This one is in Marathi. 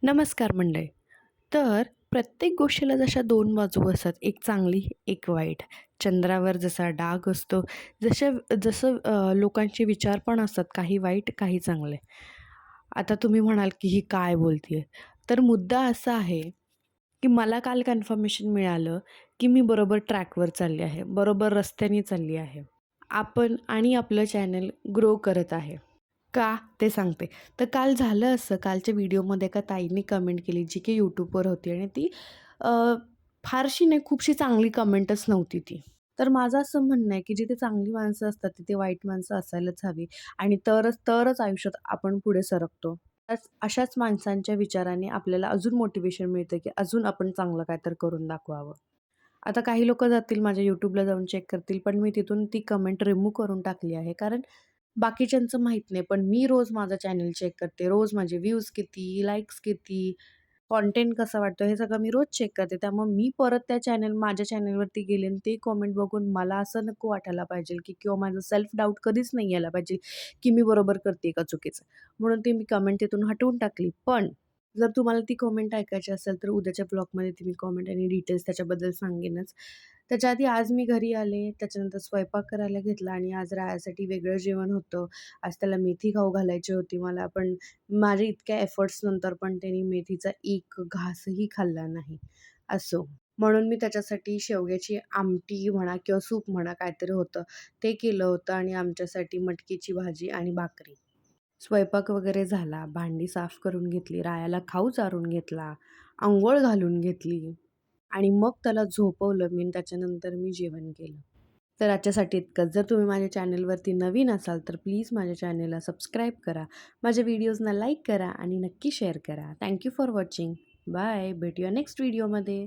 नमस्कार मंडळी. तर प्रत्येक गोष्टीला जशा दोन बाजू असतात, एक चांगली, एक वाईट. चंद्रावर जसा डाग असतो, जसं लोकांचे विचार पण असतात, काही वाईट, काही चांगले. आता तुम्ही म्हणाल, की ही काय बोलतीये? तर मुद्दा असा आहे, की मला काल कन्फर्मेशन मिळालं, की मी बरोबर ट्रॅकवर चालली आहे, बरोबर रस्त्याने चालली आहे. आपण आणि आपलं चॅनल ग्रो करत आहे. का? ते सांगते. तर काल झालं असं, कालच्या व्हिडिओमध्ये एका ताईंनी कमेंट केली, जी की यूट्यूबवर होती आणि ती अ, फारशी नाही, खूपशी चांगली कमेंटच नव्हती ती. तर माझं असं म्हणणं आहे, की जिथे चांगली माणसं असतात, तिथे वाईट माणसं असायलाच हवी आणि तरच तरच आयुष्यात आपण पुढे सरकतो. अशाच माणसांच्या विचाराने आपल्याला अजून मोटिव्हेशन मिळतं, की अजून आपण चांगलं काहीतरी करून दाखवावं. आता काही लोकं जातील माझ्या YouTubeला जाऊन चेक करतील, पण मी तिथून ती कमेंट रिमूव्ह करून टाकली आहे. कारण बाकीच्यांचं माहीत नाही, पण मी रोज माझा चॅनल चेक करते. रोज माझे व्ह्यूज किती, लाइक्स किती, कंटेंट कसा वाटतो हे सगळं मी रोज चेक करते. त्यामुळे मी परत माझ्या चॅनलवरती गेले आणि ते कमेंट बघून मला असं नको वाटायला पाहिजे, की किंवा माझं सेल्फ डाऊट कधीच नाही यायला पाहिजे, की मी बरोबर करते का चुकीचं. म्हणून ती मी कमेंट तिथून हटवून टाकली. पण जर तुम्हाला ती कमेंट ऐकायची असेल, तर उद्याच्या ब्लॉगमध्ये ती मी कमेंट आणि डिटेल्स त्याच्याबद्दल सांगेनच. त्याच्या आधी आज मी घरी आले, त्याच्यानंतर स्वयंपाक करायला घेतला आणि आज रायासाठी वेगळं जेवण होतं. आज त्याला मेथी खाऊ घालायची होती मला, पण माझ्या इतक्या एफर्ट्सनंतर पण त्याने मेथीचा एक घासही खाल्ला नाही. असो. म्हणून मी त्याच्यासाठी शेवग्याची आमटी म्हणा किंवा सूप म्हणा काहीतरी होतं, ते केलं होतं आणि आमच्यासाठी मटकीची भाजी आणि भाकरी. स्वयंपाक वगैरे झाला, भांडी साफ करून घेतली, रायाला खाऊ चारून घेतला, अंघोळ घालून घेतली आणि मग त्याला झोपवलं मी आणि त्याच्यानंतर मी जेवण केलं. तर आजच्यासाठी इतकंच. जर तुम्ही माझ्या चॅनलवरती नवीन असाल, तर प्लीज माझ्या चॅनलला सबस्क्राईब करा. माझ्या व्हिडिओजना लाईक करा आणि नक्की शेअर करा. Thank you for watching. Bye. भेटूया नेक्स्ट व्हिडिओमध्ये.